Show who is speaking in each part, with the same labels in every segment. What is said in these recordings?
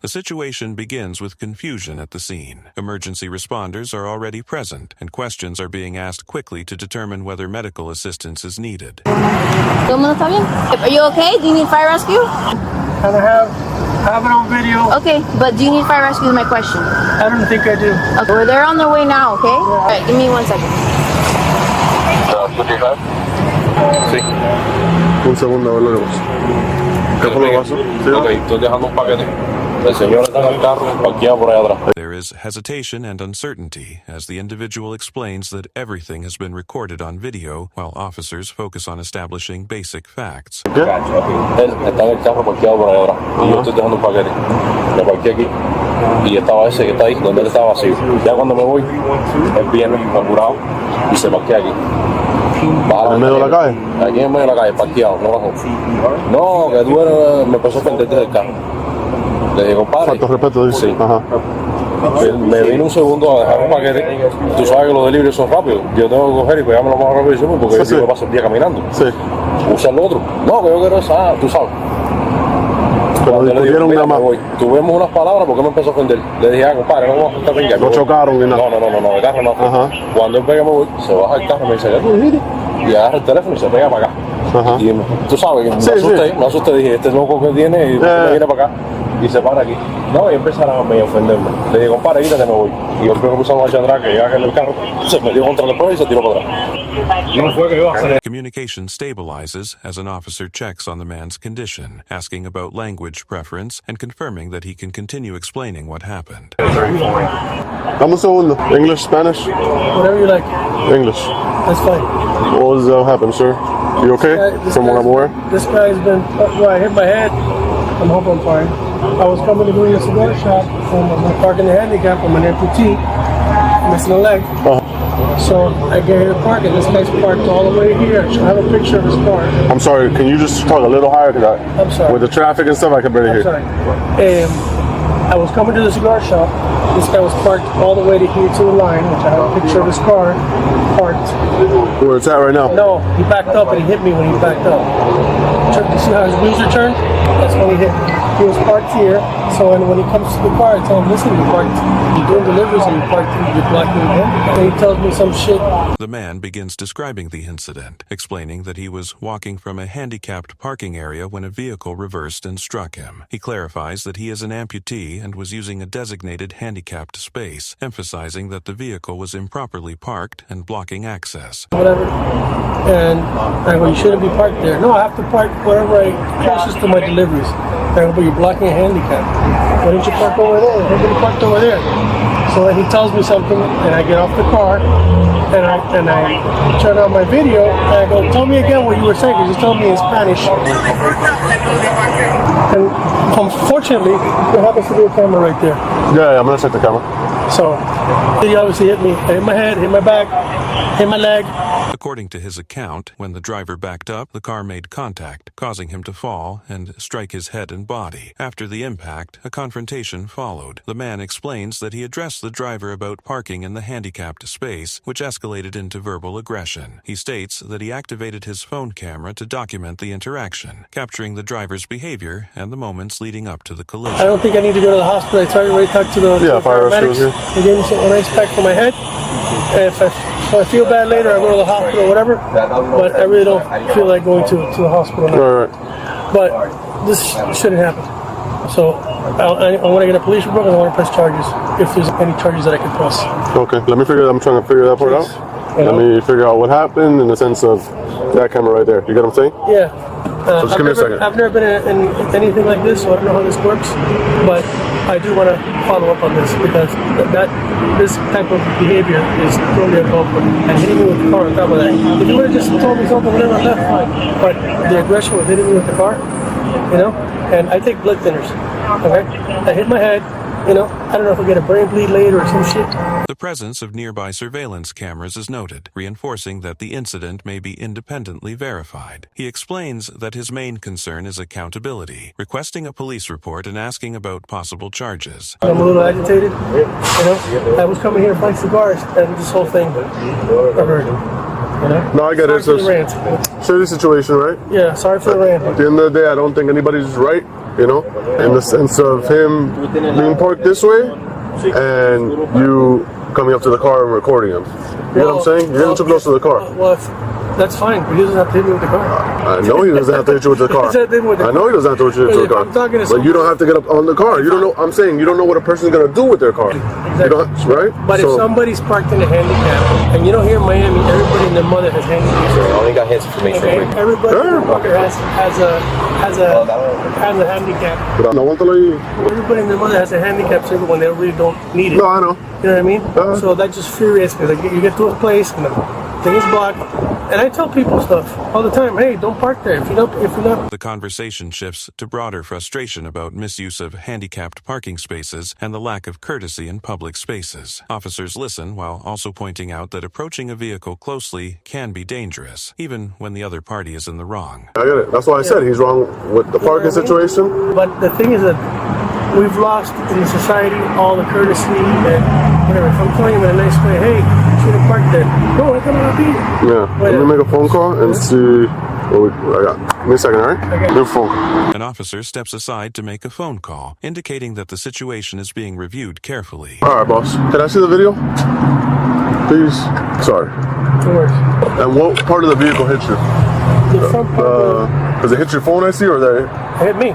Speaker 1: The situation begins with confusion at the scene. Emergency responders are already present, and questions are being asked quickly to determine whether medical assistance is needed.
Speaker 2: Are you okay? Do you need fire rescue?
Speaker 3: And I have it on video.
Speaker 2: Okay, but do you need fire rescue is my question.
Speaker 3: I don't think I do.
Speaker 2: Okay, well, they're on their way now, okay? All right, give me 1 second.
Speaker 4: Sí.
Speaker 5: Un segundo, a ver lo que pasa. ¿Qué fue lo que pasó? Sí.
Speaker 4: Ok, estoy dejando un paquete. El señor está en el carro parqueado por allá atrás.
Speaker 1: There is hesitation and uncertainty as the individual explains that everything has been recorded on video while officers focus on establishing basic facts.
Speaker 5: ¿Qué?
Speaker 4: Él está en el carro parqueado por allá atrás. Y yo estoy dejando un paquete. Me parqué aquí. Y estaba ese que está ahí, donde él estaba vacío. Ya cuando me voy, él viene apurado y se parquea aquí.
Speaker 5: ¿En medio de la calle?
Speaker 4: Aquí en medio de la calle, parqueado, no bajo. No, que tú eres, me empezó a ofender desde el carro. Le dije, compadre.
Speaker 5: Falta de respeto, dice.
Speaker 4: Sí.
Speaker 5: Ajá.
Speaker 4: Me vino un segundo a dejar un paquete. Tú sabes que los delivery son rápidos. Yo tengo que coger y pegarme lo más rápido porque
Speaker 5: Sí.
Speaker 4: yo me paso el día caminando.
Speaker 5: Sí.
Speaker 4: Usa el otro. No, que yo quiero esa, tú sabes.
Speaker 5: Pero
Speaker 4: Cuando le
Speaker 5: discutieron
Speaker 4: digo,
Speaker 5: nada más.
Speaker 4: tuvimos unas palabras porque me empezó a ofender. Le dije, compadre, no vamos a estar venga.
Speaker 5: No chocaron ni nada.
Speaker 4: No, el carro no.
Speaker 5: Ajá.
Speaker 4: Cuando él pega me voy, se baja el carro, me dice, ¿ya tú dijiste? Y agarra el teléfono y se pega para acá.
Speaker 5: Ajá.
Speaker 4: Y tú sabes que me asusté, dije, este loco que tiene y me viene para acá. Y se para aquí. No, y empezaron a ofenderme. Le dije, compadre, quítate, me voy. Y yo creo que puso marcha atrás, que llega en el carro, se metió contra el espejo y se tiró para atrás. No fue que iba a hacer.
Speaker 1: Communication stabilizes as an officer checks on the man's condition, asking about language preference and confirming that he can continue explaining what happened.
Speaker 5: Dame un segundo. English, Spanish?
Speaker 3: Whatever you like.
Speaker 5: English.
Speaker 3: That's fine.
Speaker 5: What was happened, sir? You okay? From what I'm aware?
Speaker 3: This guy's been, I hit my head. I'm hoping I'm fine. I was coming to go to a cigar shop and I'm parking the handicap. I'm an amputee, missing a leg. So I get here to park and this guy's parked all the way here. I have a picture of his car.
Speaker 5: I'm sorry, can you just talk a little higher?
Speaker 3: I'm sorry.
Speaker 5: With the traffic and stuff, I can barely hear.
Speaker 3: Sorry. I was coming to the cigar shop. This guy was parked all the way to here to the line, which I have a picture of his car parked.
Speaker 5: Where it's at right now?
Speaker 3: No, he backed up and he hit me when he backed up. You see how his wheels are turned? That's when he hit me. He was parked here, so when he comes to the car, I tell him, listen, you're doing deliveries and you're blocking him. And he tells me some shit.
Speaker 1: The man begins describing the incident, explaining that he was walking from a handicapped parking area when a vehicle reversed and struck him. He clarifies that he is an amputee and was using a designated handicapped space, emphasizing that the vehicle was improperly parked and blocking access.
Speaker 3: Whatever. And I go, you shouldn't be parked there. No, I have to park wherever closest to my deliveries. I go, but you're blocking a handicap. Why don't you park over there? Everybody parked over there. So then he tells me something, and I get off the car, and I turn on my video, and I go, tell me again what you were saying, because you told me in Spanish. And unfortunately, there happens to be a camera right there.
Speaker 5: Yeah, I'm gonna check the camera.
Speaker 3: So he obviously hit me, hit my head, hit my back, hit my leg.
Speaker 1: According to his account, when the driver backed up, the car made contact, causing him to fall and strike his head and body. After the impact, a confrontation followed. The man explains that he addressed the driver about parking in the handicapped space, which escalated into verbal aggression. He states that he activated his phone camera to document the interaction, capturing the driver's behavior and the moments leading up to the collision.
Speaker 3: I don't think I need to go to the hospital. I already talked to the
Speaker 5: fire rescue here.
Speaker 3: They gave me a nice pack for my head. And if I feel bad later, I go to the hospital or whatever. But I really don't feel like going to the hospital now.
Speaker 5: Right.
Speaker 3: But this shouldn't happen. So I want to get a police report and I want to press charges if there's any charges that I can press.
Speaker 5: Okay, I'm trying to figure that part out. Let me figure out what happened in the sense of that camera right there. You get what I'm saying?
Speaker 3: Yeah.
Speaker 5: Just give me a second.
Speaker 3: I've never been in anything like this, so I don't know how this works. But I do want to follow up on this because this type of behavior is totally inappropriate. And hitting me with the car on top of that. If you would have just told me something whenever I left, fine. But the aggression was hitting me with the car, and I take blood thinners. Okay? I hit my head, I don't know if I get a brain bleed later or some shit.
Speaker 1: The presence of nearby surveillance cameras is noted, reinforcing that the incident may be independently verified. He explains that his main concern is accountability, requesting a police report and asking about possible charges.
Speaker 3: I'm a little agitated, I was coming here to buy cigars and this whole thing averted.
Speaker 5: No, I get it.
Speaker 3: Sorry for the rant.
Speaker 5: Serious situation, right?
Speaker 3: Yeah, sorry for the rant.
Speaker 5: At the end of the day, I don't think anybody's right you know, in the sense of him being parked this way and you coming up to the car and recording him. You know what I'm saying? You're getting too close to the car.
Speaker 3: Well, that's fine, but he doesn't have to hit me with the car.
Speaker 5: I know he doesn't have to hit you with the car. I know he doesn't have to hit you with the car. But you don't have to get up on the car. You don't know. I'm saying you don't know what a person's gonna do with their car.
Speaker 3: Exactly.
Speaker 5: You don't, right?
Speaker 3: But if somebody's parked in a handicap, and you know here in Miami, everybody and their mother has handicaps.
Speaker 4: I only got his information.
Speaker 3: Okay? Everybody has a handicap.
Speaker 5: But no,
Speaker 3: Everybody and their mother has a handicap so when they really don't need it.
Speaker 5: No, I know.
Speaker 3: You know what I mean? So that just infuriates me. Like you get to a place and the thing is blocked, and I tell people stuff all the time. Hey, don't park there if you're not.
Speaker 1: The conversation shifts to broader frustration about misuse of handicapped parking spaces and the lack of courtesy in public spaces. Officers listen while also pointing out that approaching a vehicle closely can be dangerous, even when the other party is in the wrong.
Speaker 5: I get it. That's why I said he's wrong with the parking situation.
Speaker 3: But the thing is that we've lost in society all the courtesy and whatever. If I'm calling him in a nice way, hey, you shouldn't park there. No, I cannot be.
Speaker 5: Yeah. Let me make a phone call and see what I got. Give me a second, all right?
Speaker 3: Okay.
Speaker 5: New phone.
Speaker 1: An officer steps aside to make a phone call, indicating that the situation is being reviewed carefully.
Speaker 5: All right, boss. Can I see the video? Please. Sorry.
Speaker 3: No worries.
Speaker 5: And what part of the vehicle hit you?
Speaker 3: The front part.
Speaker 5: Does it hit your phone, I see, or that
Speaker 3: Hit me.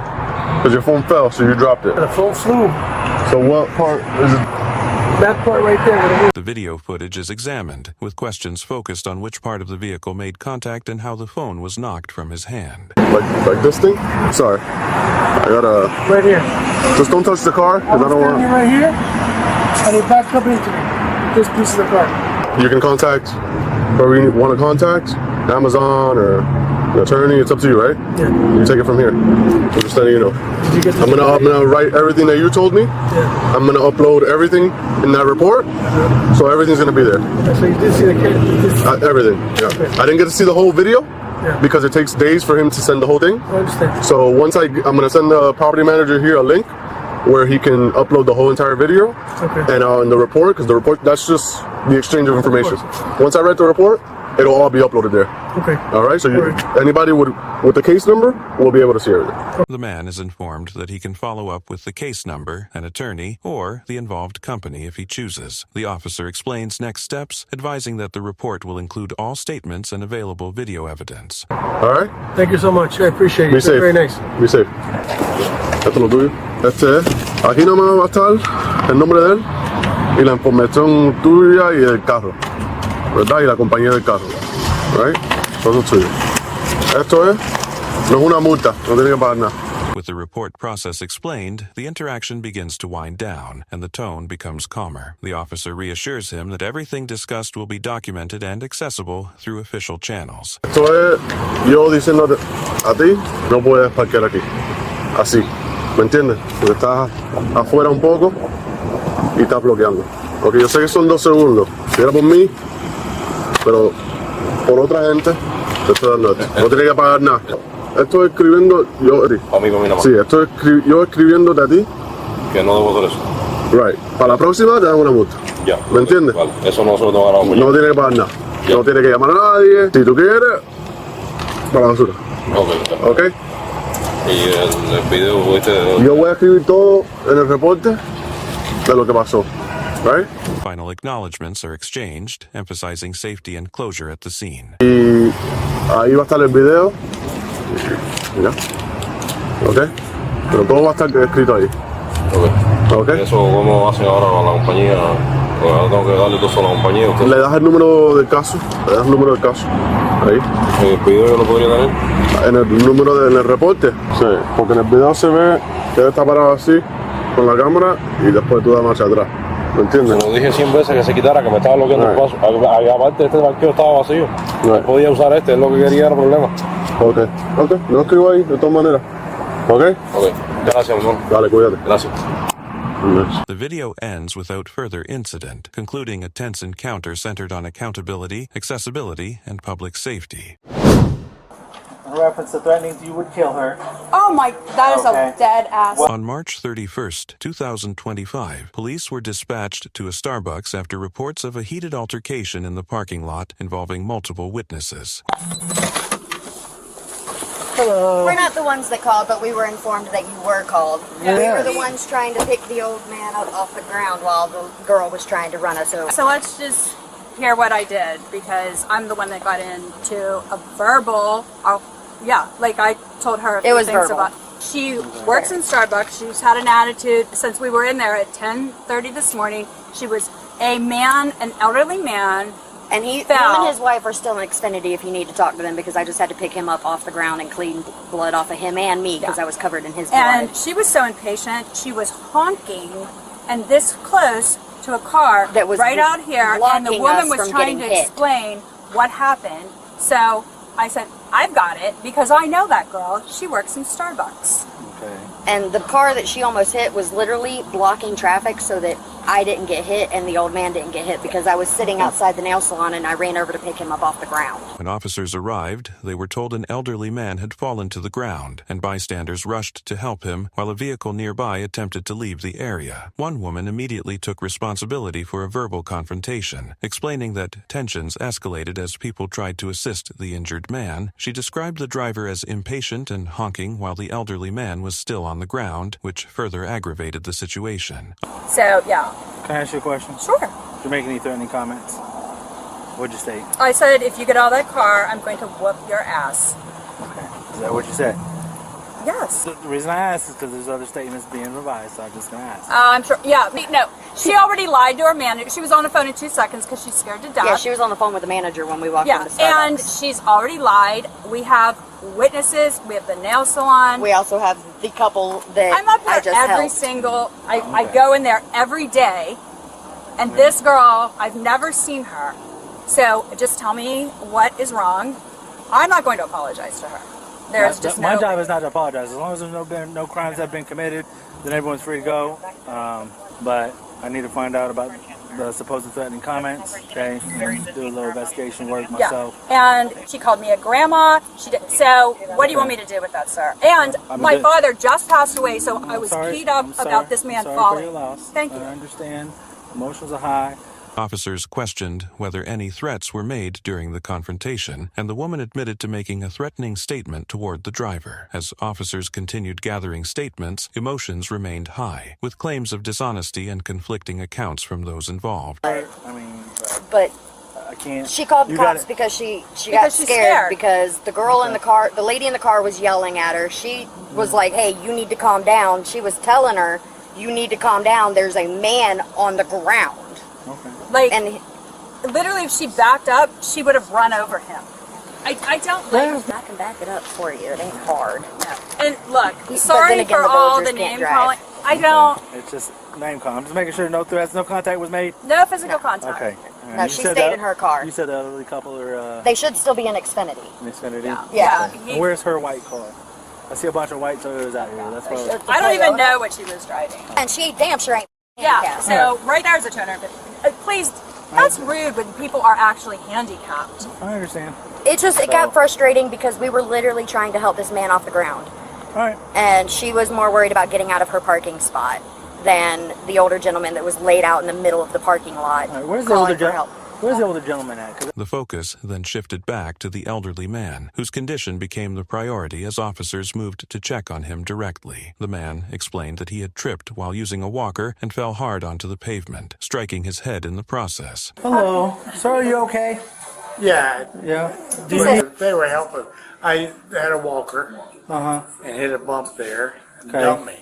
Speaker 5: because your phone fell, so you dropped it?
Speaker 3: The phone flew.
Speaker 5: So what part is it?
Speaker 3: That part right there.
Speaker 1: The video footage is examined, with questions focused on which part of the vehicle made contact and how the phone was knocked from his hand.
Speaker 5: Like this thing? Sorry. I gotta...
Speaker 3: Right here.
Speaker 5: Just don't touch the car, because I don't want...
Speaker 3: right here, and he backed up into me. This piece of the car.
Speaker 5: You can contact whoever you want to contact, Amazon or an attorney. It's up to you, right?
Speaker 3: Yeah.
Speaker 5: You take it from here. I'm just letting you know. I'm gonna write everything that you told me.
Speaker 3: Yeah.
Speaker 5: I'm gonna upload everything in that report, so everything's gonna be there.
Speaker 3: So you did see the kid?
Speaker 5: Everything. Yeah.
Speaker 3: Okay.
Speaker 5: I didn't get to see the whole video because it takes days for him to send the whole thing.
Speaker 3: I understand.
Speaker 5: So once I'm gonna send the property manager here a link where he can upload the whole entire video and in the report, because the report, that's just the exchange of information. Once I write the report, it'll all be uploaded there.
Speaker 3: Okay.
Speaker 5: All right. So anybody with the case number will be able to see everything.
Speaker 1: The man is informed that he can follow up with the case number, an attorney, or the involved company if he chooses. The officer explains next steps, advising that the report will include all statements and available video evidence.
Speaker 5: All right.
Speaker 3: Thank you so much. I appreciate it.
Speaker 5: Be safe.
Speaker 3: Very nice.
Speaker 5: Be safe. Esto es lo tuyo. Aquí nomás va a estar el nombre de él y la información tuya y del carro, ¿verdad? Y la compañía del carro, right? Todo es tuyo. Esto no es una multa, no tiene que pagar nada.
Speaker 1: With the report process explained, the interaction begins to wind down and the tone becomes calmer. The officer reassures him that everything discussed will be documented and accessible through official channels.
Speaker 5: Esto es yo diciéndote a ti, no puedes parquear aquí. Así, ¿me entiendes? Porque estás afuera un poco y estás bloqueando. Porque yo sé que son 2 segundos. Si era por mí, pero por otra gente, te estoy dando esto. No tienes que pagar nada. Estoy escribiendo yo a ti.
Speaker 4: Amigo mío,
Speaker 5: Sí, estoy yo escribiéndote a ti.
Speaker 4: que no debo hacer eso.
Speaker 5: Right. Para la próxima te dan una multa.
Speaker 4: Ya.
Speaker 5: ¿Me entiendes?
Speaker 4: Vale. Eso no se lo tengo ganado.
Speaker 5: No tienes que pagar nada.
Speaker 4: Ya.
Speaker 5: No tienes que llamar a nadie. Si tú quieres, para la basura.
Speaker 4: Ok.
Speaker 5: ¿Ok?
Speaker 4: Y el video este...
Speaker 5: Yo voy a escribir todo en el reporte de lo que pasó. Right?
Speaker 1: Final acknowledgments are exchanged, emphasizing safety and closure at the scene.
Speaker 5: Y ahí va a estar el video. Mira. ¿Ok? Pero todo va a estar escrito ahí.
Speaker 4: Ok.
Speaker 5: ¿Ok?
Speaker 4: Eso, ¿cómo hacen ahora con la compañía? Pues ahora tengo que darle todo eso a la compañía. ¿Usted?
Speaker 5: Le das el número del caso. Le das el número del caso. Ahí.
Speaker 4: ¿En el video yo lo podría tener?
Speaker 5: En el número en el reporte. Sí. Porque en el video se ve que él está parado así con la cámara y después tú das marcha atrás. ¿Me entiendes?
Speaker 4: Se lo dije 100 veces que se quitara, que me estaba bloqueando el paso. Aparte, este parqueo estaba vacío. No podía usar este, es lo que quería, era el problema.
Speaker 5: Ok. Lo escribo ahí, de todas maneras. Ok.
Speaker 4: Ok. Gracias, hermano.
Speaker 5: Dale, cuídate.
Speaker 4: Gracias.
Speaker 1: The video ends without further incident, concluding a tense encounter centered on accountability, accessibility, and public safety.
Speaker 6: In reference to threatening you would kill her.
Speaker 2: Oh my, that is
Speaker 6: Okay.
Speaker 2: a dead ass.
Speaker 1: On March 31st, 2025, police were dispatched to a Starbucks after reports of a heated altercation in the parking lot involving multiple witnesses.
Speaker 4: Hello.
Speaker 7: We're not the ones that called, but we were informed that you were called.
Speaker 4: Yeah.
Speaker 7: We were the ones trying to pick the old man up off the ground while the girl was trying to run us over.
Speaker 8: So let's just hear what I did, because I'm the one that got into a verbal. Like I told her a few things
Speaker 7: verbal.
Speaker 8: about. She works in Starbucks. She's had an attitude since we were in there at 10:30 this morning. She was an elderly man.
Speaker 7: And him
Speaker 8: fell.
Speaker 7: and his wife are still in Xfinity if you need to talk to them, because I just had to pick him up off the ground and clean blood off of him and me because I was covered in his blood.
Speaker 8: And she was so impatient. She was honking and this close to a car
Speaker 7: that was
Speaker 8: right out here, and the
Speaker 7: blocking
Speaker 8: woman
Speaker 7: us
Speaker 8: was
Speaker 7: from
Speaker 8: trying to
Speaker 7: getting hit.
Speaker 8: explain what happened. So I said, I've got it, because I know that girl. She works in Starbucks.
Speaker 4: Okay.
Speaker 7: And the car that she almost hit was literally blocking traffic so that I didn't get hit and the old man didn't get hit, because I was sitting outside the nail salon and I ran over to pick him up off the ground.
Speaker 1: When officers arrived, they were told an elderly man had fallen to the ground, and bystanders rushed to help him while a vehicle nearby attempted to leave the area. One woman immediately took responsibility for a verbal confrontation, explaining that tensions escalated as people tried to assist the injured man. She described the driver as impatient and honking while the elderly man was still on the ground, which further aggravated the situation.
Speaker 8: So, yeah.
Speaker 6: Can I ask you a question?
Speaker 8: Sure.
Speaker 6: Did you make any threatening comments? What'd you say?
Speaker 8: I said, if you get out of that car, I'm going to whoop your ass.
Speaker 6: Okay. Is that what you said?
Speaker 8: Yes.
Speaker 6: The reason I asked is because there's other statements being revised, so I'm just going to ask.
Speaker 8: I'm sure. Yeah. No. She already lied to her manager. She was on the phone in 2 seconds because she's scared to death.
Speaker 7: Yeah, she was on the phone with the manager when we walked into Starbucks.
Speaker 8: And she's already lied. We have witnesses. We have the nail salon.
Speaker 7: We also have the couple that
Speaker 8: I'm up
Speaker 7: I
Speaker 8: there
Speaker 7: just
Speaker 8: every
Speaker 7: helped.
Speaker 8: single. I go in there every day, and this girl, I've never seen her. So just tell me what is wrong. I'm not going to apologize to her. There's just
Speaker 6: my
Speaker 8: no.
Speaker 6: job is not to apologize. As long as there's no crimes have been committed, then everyone's free to go. But I need to find out about the supposed threatening comments. Okay, and do a little investigation work myself.
Speaker 8: Yeah. And she called me a grandma. She did. So what do you want me to do with that, sir? And my father just passed away, so I was keyed up about this man
Speaker 6: sorry
Speaker 8: falling.
Speaker 6: For your loss.
Speaker 8: Thank you.
Speaker 6: I understand. Emotions are high.
Speaker 1: Officers questioned whether any threats were made during the confrontation, and the woman admitted to making a threatening statement toward the driver. As officers continued gathering statements, emotions remained high, with claims of dishonesty and conflicting accounts from those involved.
Speaker 6: I mean,
Speaker 7: But
Speaker 6: I can't.
Speaker 7: she called the
Speaker 6: You
Speaker 7: cops
Speaker 6: gotta-
Speaker 7: because she
Speaker 8: Because
Speaker 7: got
Speaker 8: she's
Speaker 7: scared
Speaker 8: scared.
Speaker 7: because the girl in the car, the lady in the car was yelling at her. She was like, hey, you need to calm down. She was telling her, you need to calm down. There's a man on the ground.
Speaker 6: Okay.
Speaker 8: Like,
Speaker 7: And
Speaker 8: literally, if she backed up, she would have run over him. I don't like.
Speaker 7: I can back it up for you. It ain't hard.
Speaker 8: And look,
Speaker 7: But
Speaker 8: sorry
Speaker 7: then again,
Speaker 8: for
Speaker 7: the
Speaker 8: all the
Speaker 7: villagers can't
Speaker 8: name
Speaker 7: drive.
Speaker 8: calling. I don't.
Speaker 6: It's just name call. I'm just making sure no threats, no contact was made.
Speaker 8: No physical contact.
Speaker 6: Okay.
Speaker 7: No,
Speaker 6: You
Speaker 7: she
Speaker 6: said
Speaker 7: stayed
Speaker 6: that-
Speaker 7: in her car.
Speaker 6: You said the elderly couple are
Speaker 7: They should still be in Xfinity.
Speaker 6: in Xfinity.
Speaker 7: Yeah.
Speaker 6: And where's her white car? I see a bunch of white Toyotas out here. That's what.
Speaker 8: I don't even know what she was driving.
Speaker 7: And she damn sure ain't.
Speaker 8: Yeah.
Speaker 7: handicapped.
Speaker 8: So right there's a toner. But please, that's rude when people are actually handicapped.
Speaker 6: I understand.
Speaker 7: It got frustrating because we were literally trying to help this man off the ground.
Speaker 6: All right.
Speaker 7: And she was more worried about getting out of her parking spot than the older gentleman that was laid out in the middle of the parking lot.
Speaker 6: All right. Where's the
Speaker 7: calling
Speaker 6: older
Speaker 7: for help.
Speaker 6: Where's the older gentleman at? 'Cause
Speaker 1: The focus then shifted back to the elderly man, whose condition became the priority as officers moved to check on him directly. The man explained that he had tripped while using a walker and fell hard onto the pavement, striking his head in the process.
Speaker 6: Hello. Sir, are you okay?
Speaker 9: Yeah,
Speaker 6: Yeah.
Speaker 9: they were helping. I had a walker
Speaker 6: Uh-huh.
Speaker 9: and hit a bump there and
Speaker 6: Okay.
Speaker 9: dumped me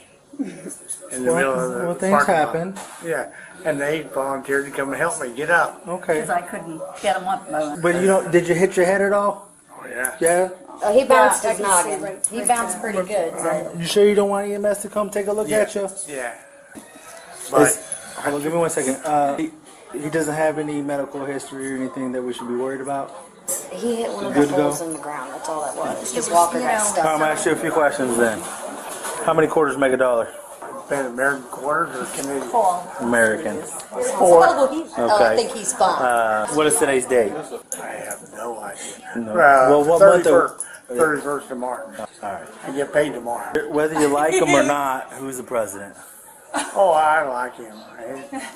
Speaker 9: in the middle of the
Speaker 6: Well, things
Speaker 9: parking lot.
Speaker 6: happen.
Speaker 9: Yeah, and they volunteered to come and help me get up.
Speaker 6: Okay.
Speaker 2: I couldn't get him up.
Speaker 6: But did you hit your head at all?
Speaker 9: Oh yeah.
Speaker 6: Yeah.
Speaker 7: He bounced his
Speaker 2: I can see
Speaker 7: noggin.
Speaker 2: right-
Speaker 7: He
Speaker 2: right
Speaker 7: bounced
Speaker 2: there.
Speaker 7: pretty good. But
Speaker 6: You sure you don't want EMS to come take a look at you?
Speaker 9: Yeah. But
Speaker 6: Hold on, give me 1 second. He doesn't have any medical history or anything that we should be worried about?
Speaker 7: he hit one of
Speaker 6: Good
Speaker 7: the
Speaker 6: to go?
Speaker 7: holes in the ground. That's all that was. His walker got
Speaker 6: All right,
Speaker 7: stuck.
Speaker 6: I'm gonna ask you a few questions then. How many quarters make a dollar?
Speaker 9: been American quarters or Canadian?
Speaker 6: American.
Speaker 7: I think he's fine.
Speaker 6: What is today's date?
Speaker 9: I have no idea.
Speaker 6: No. Well, what month
Speaker 9: 31st of March.
Speaker 6: All right.
Speaker 9: I get paid tomorrow.
Speaker 6: Whether you like him or not, who's the president?
Speaker 9: Oh, I like him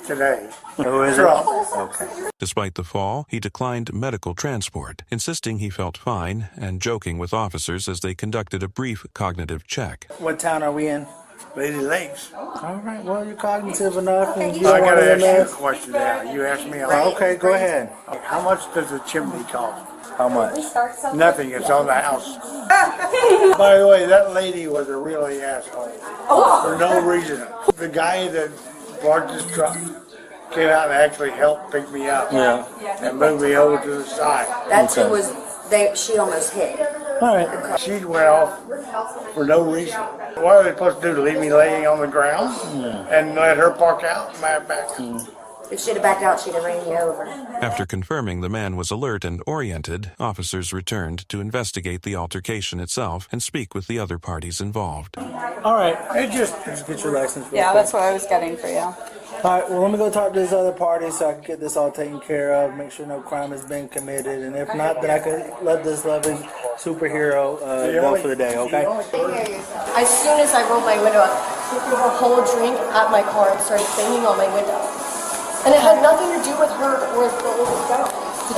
Speaker 9: today.
Speaker 6: Who is
Speaker 9: Trump.
Speaker 6: it? Okay.
Speaker 1: Despite the fall, he declined medical transport, insisting he felt fine and joking with officers as they conducted a brief cognitive check.
Speaker 6: What town are we in?
Speaker 9: Lady Lakes.
Speaker 6: All right, well, you're cognitive enough. And you
Speaker 9: I
Speaker 6: don't
Speaker 9: gotta
Speaker 6: want to
Speaker 9: ask you a question now. You asked me.
Speaker 6: Okay, go ahead.
Speaker 9: How much does a chimney cost?
Speaker 6: How much?
Speaker 9: Nothing. It's on the house. By the way, that lady was a really asshole for no reason. The guy that parked his truck came out and actually helped pick me up and move me over to the side.
Speaker 7: That's who was. She almost hit.
Speaker 6: All right.
Speaker 9: She went off for no reason. What are they supposed to do? Leave me laying on the ground and let her park out my back?
Speaker 7: If she'd have backed out, she'd have ran you over.
Speaker 1: After confirming the man was alert and oriented, officers returned to investigate the altercation itself and speak with the other parties involved.
Speaker 6: All right.
Speaker 9: Just
Speaker 6: get your license.
Speaker 8: Yeah, that's what I was getting for you.
Speaker 6: All right, well, let me go talk to this other party so I can get this all taken care of, make sure no crime has been committed, and if not, then I can let this loving superhero go for the day, okay?
Speaker 2: As soon as I rolled my window up, she threw her whole drink at my car and started banging on my window. And it had nothing to do with her or the little girl.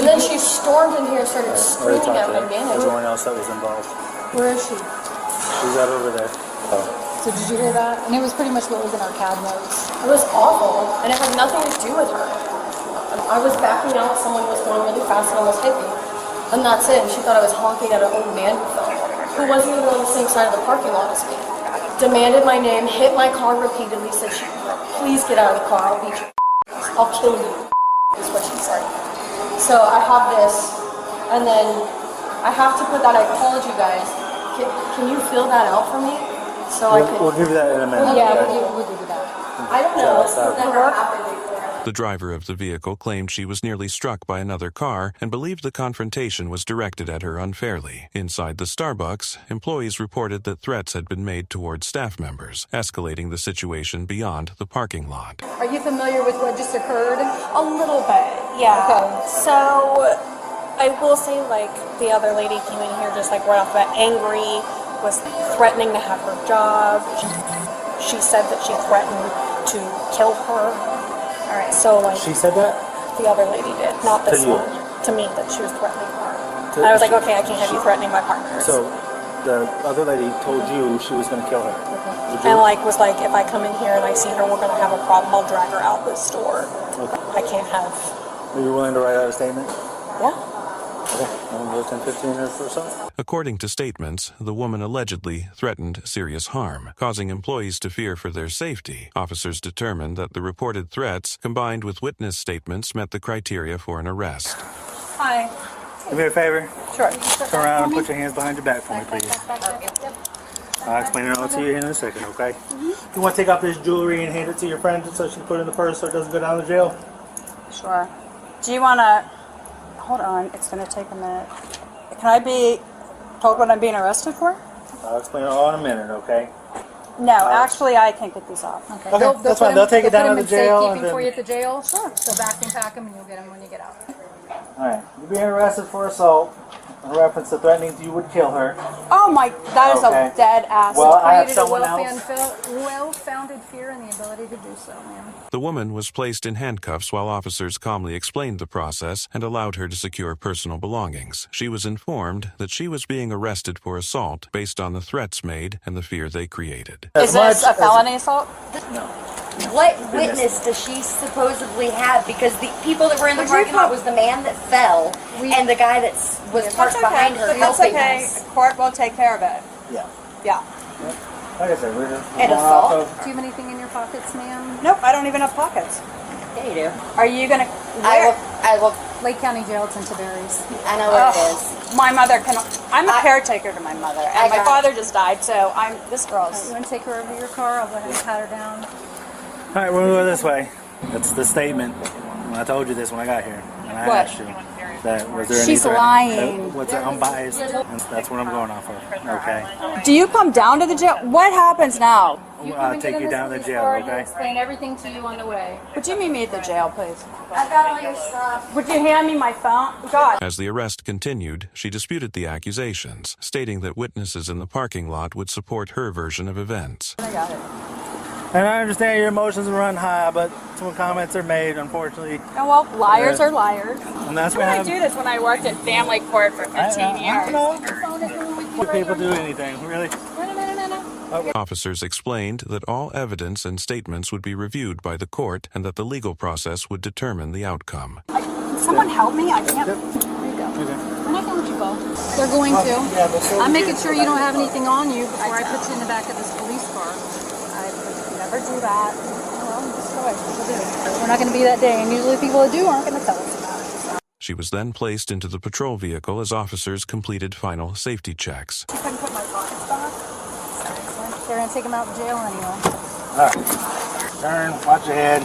Speaker 2: And then she stormed in here and started screaming at my manager.
Speaker 6: Everyone else that was involved.
Speaker 2: Where is she?
Speaker 6: She's out over there.
Speaker 10: So did you hear that? And it was pretty much what was in our cab notes.
Speaker 2: It was awful, and it had nothing to do with her. I was backing out, someone was going really fast and almost hit me. And that's it. She thought I was honking at an old man who wasn't even on the same side of the parking lot as me. Demanded my name, hit my car repeatedly, said, please get out of the car, I'll beat you. I'll kill you, is what she said. So I have this, and then I have to put that, I called you guys. Can you fill that out for me? So
Speaker 6: We'll give you that in a minute.
Speaker 10: Yeah, we'll give you that.
Speaker 2: I don't know. Never happened.
Speaker 1: The driver of the vehicle claimed she was nearly struck by another car and believed the confrontation was directed at her unfairly. Inside the Starbucks, employees reported that threats had been made towards staff members, escalating the situation beyond the parking lot.
Speaker 10: Are you familiar with what just occurred?
Speaker 11: A little bit, yeah.
Speaker 10: Okay.
Speaker 11: So I will say, like, the other lady came in here just like right off the bat, angry, was threatening to have her job. She said that she threatened to kill her. All right, so like
Speaker 6: She said that?
Speaker 11: the other lady did, not this
Speaker 6: To you?
Speaker 11: one. To me, that she was threatening her. And I was like, okay, I can't have you threatening my partners.
Speaker 6: So the other lady told you she was going to kill her.
Speaker 11: And like was like, if I come in here and I see her, we're gonna have a problem. I'll drag her out the store.
Speaker 6: Okay.
Speaker 11: I can't have.
Speaker 6: Are you willing to write out a statement?
Speaker 11: Yeah.
Speaker 6: Okay, I'm going to 15 minutes or so.
Speaker 1: According to statements, the woman allegedly threatened serious harm, causing employees to fear for their safety. Officers determined that the reported threats, combined with witness statements, met the criteria for an arrest.
Speaker 11: Hi.
Speaker 6: Do me a favor.
Speaker 11: Sure.
Speaker 6: Turn around and put your hands behind your back for me, please. I'll explain it all to you in a second, okay? You want to take out this jewelry and hand it to your friend so she can put it in the purse so it doesn't go down to jail?
Speaker 8: Sure. Do you want to... Hold on, it's going to take a minute. Can I be told what I'm being arrested for?
Speaker 6: I'll explain it all in a minute, okay?
Speaker 8: No, actually, I can't get these off.
Speaker 10: Okay,
Speaker 6: that's fine. They'll take it down to
Speaker 10: They'll
Speaker 6: the jail.
Speaker 10: put him in
Speaker 6: and
Speaker 10: safekeeping for
Speaker 6: then-
Speaker 10: you at the jail. Sure. So back and pack them, and you'll get them when you get out.
Speaker 6: Alright, you're being arrested for assault in reference to threatening you would kill her.
Speaker 8: Oh my, that is
Speaker 6: Okay.
Speaker 8: a dead ass.
Speaker 6: Well, I have
Speaker 10: Created
Speaker 6: someone
Speaker 10: a
Speaker 6: else.
Speaker 10: well-founded fear and the ability to do so, ma'am.
Speaker 1: The woman was placed in handcuffs while officers calmly explained the process and allowed her to secure personal belongings. She was informed that she was being arrested for assault based on the threats made and the fear they created.
Speaker 8: Is this a felony assault?
Speaker 7: What witness does she supposedly have? Because the people that were in the parking lot was the man that fell and the guy that was parked behind her
Speaker 8: That's
Speaker 7: helping
Speaker 8: okay.
Speaker 7: us.
Speaker 8: Court will take care of it.
Speaker 6: Yeah.
Speaker 8: Yeah.
Speaker 6: Like I said, we're just
Speaker 7: And
Speaker 6: going off
Speaker 7: assault?
Speaker 6: of-
Speaker 10: Do you have anything in your pockets, ma'am?
Speaker 8: Nope, I don't even have pockets.
Speaker 7: Yeah, you do.
Speaker 8: Are you gonna?
Speaker 7: I look.
Speaker 10: Lake County Jail, it's in Tiberias.
Speaker 7: I know what it is.
Speaker 8: My mother can. I'm a caretaker to my mother,
Speaker 7: I
Speaker 8: and my
Speaker 7: got
Speaker 8: father just died, so I'm this girl's.
Speaker 10: You want to take her over to your car? I'll go ahead and pat her down.
Speaker 6: Alright, we're going to go this way. That's the statement. When I told you this when I got here. And I
Speaker 8: What?
Speaker 6: asked you. That, was there any
Speaker 8: She's
Speaker 6: threat?
Speaker 8: lying.
Speaker 6: What's it, unbiased? And that's what I'm going off of. Okay.
Speaker 8: Do you come down to the jail? What happens now?
Speaker 6: I'll take you down to jail,
Speaker 10: I'll
Speaker 6: okay?
Speaker 10: explain everything to you on the way.
Speaker 8: Would you meet me at the jail, please?
Speaker 7: I've got all your stuff.
Speaker 8: Would you hand me my phone? God.
Speaker 1: As the arrest continued, she disputed the accusations, stating that witnesses in the parking lot would support her version of events.
Speaker 8: I got it.
Speaker 6: And I understand your emotions run high, but when comments are made, unfortunately.
Speaker 8: Oh, well, liars are liars.
Speaker 6: And that's
Speaker 8: When I do this when I worked at family court for 15 years.
Speaker 6: People do anything, really.
Speaker 1: Officers explained that all evidence and statements would be reviewed by the court and that the legal process would determine the outcome.
Speaker 8: Can someone help me? I can't. There you go. We're not going to let you go.
Speaker 10: They're going to. I'm making sure you don't have anything on you before I put you in the back of this police car.
Speaker 8: I would never do that.
Speaker 10: Well, that's what people do. We're not going to be that day, and usually people that do aren't going to tell us about it.
Speaker 1: She was then placed into the patrol vehicle as officers completed final safety checks.
Speaker 8: I couldn't put my pockets back.
Speaker 10: They're going to take him out to jail anyway.
Speaker 9: Alright. Turn, watch ahead.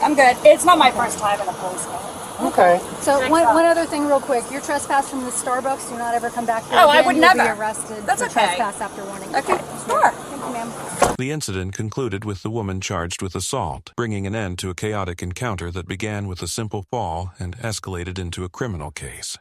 Speaker 8: I'm good. It's not my first time in a police car.
Speaker 9: Okay.
Speaker 10: So one other thing real quick. You're trespassed from the Starbucks. Do not ever come back here
Speaker 8: Oh,
Speaker 10: again.
Speaker 8: I would
Speaker 10: You'll
Speaker 8: never.
Speaker 10: be arrested
Speaker 8: That's
Speaker 10: for
Speaker 8: okay.
Speaker 10: trespass after warning.
Speaker 8: Okay, sure.
Speaker 10: Thank you, ma'am.
Speaker 1: The incident concluded with the woman charged with assault, bringing an end to a chaotic encounter that began with a simple fall and escalated into a criminal case.